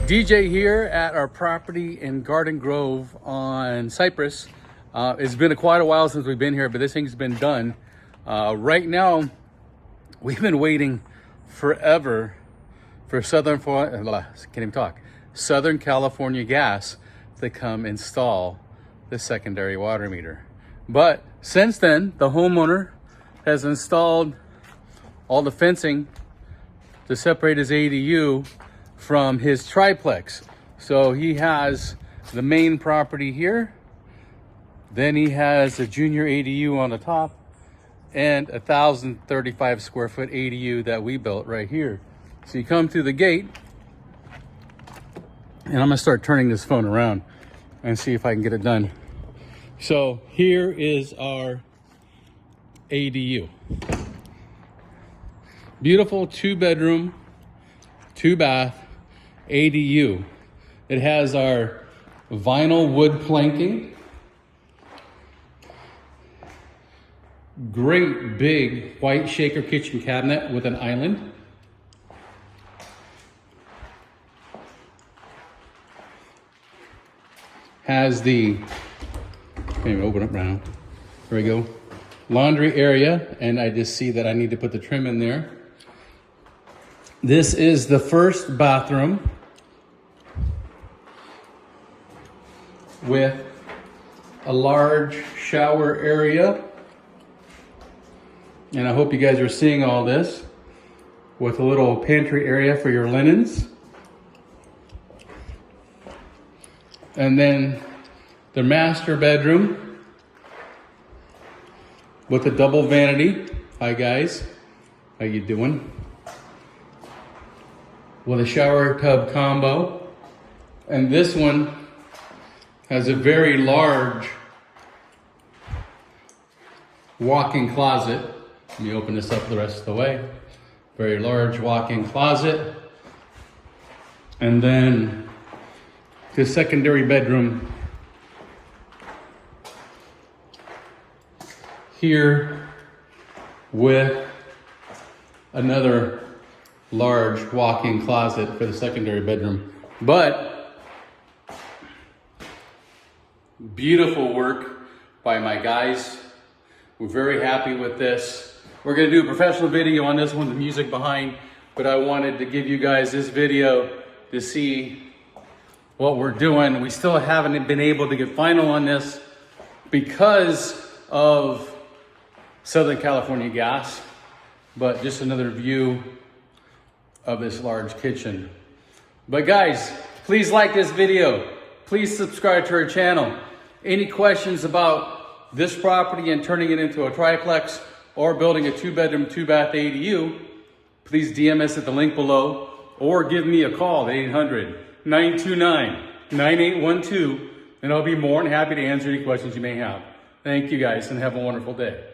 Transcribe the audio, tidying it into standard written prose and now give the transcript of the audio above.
DJ here at our property in Garden Grove on Cypress. It's been quite a while since we've been here, but this thing's been done. Right now, we've been waiting forever for Southern California Gas to come install the secondary water meter. But since then, the homeowner has installed all the fencing to separate his ADU from his triplex. So he has the main property here, then he has a junior ADU on the top, and a 1,035 square foot ADU that we built right here. So you come through the gate, and I'm gonna start turning this phone around and see if I can get it done. So here is our ADU. Beautiful 2-bedroom, 2-bath ADU. It has our vinyl wood planking, great big white shaker kitchen cabinet with an island, has the, maybe open up now, there we go, laundry area, and I just see that I need to put the trim in there. This is the first bathroom with a large shower area. And I hope you guys are seeing all this, with a little pantry area for your linens. And then the master bedroom with a double vanity. Hi guys, how you doing? With a shower tub combo. And this one has a very large walk-in closet. Let me open this up the rest of the way. Very large walk-in closet. And then the secondary bedroom here with another large walk-in closet for the secondary bedroom. But beautiful work by my guys. We're very happy with this. We're gonna do a professional video on this one, the music behind, but I wanted to give you guys this video to see what we're doing. We still haven't been able to get final on this because of Southern California Gas, but just another view of this large kitchen. But guys, please like this video. Please subscribe to our channel. Any questions about this property and turning it into a triplex or building a 2-bedroom, 2-bath ADU, please DM us at the link below or give me a call at 800-929-9812, and I'll be more than happy to answer any questions you may have. Thank you guys and have a wonderful day.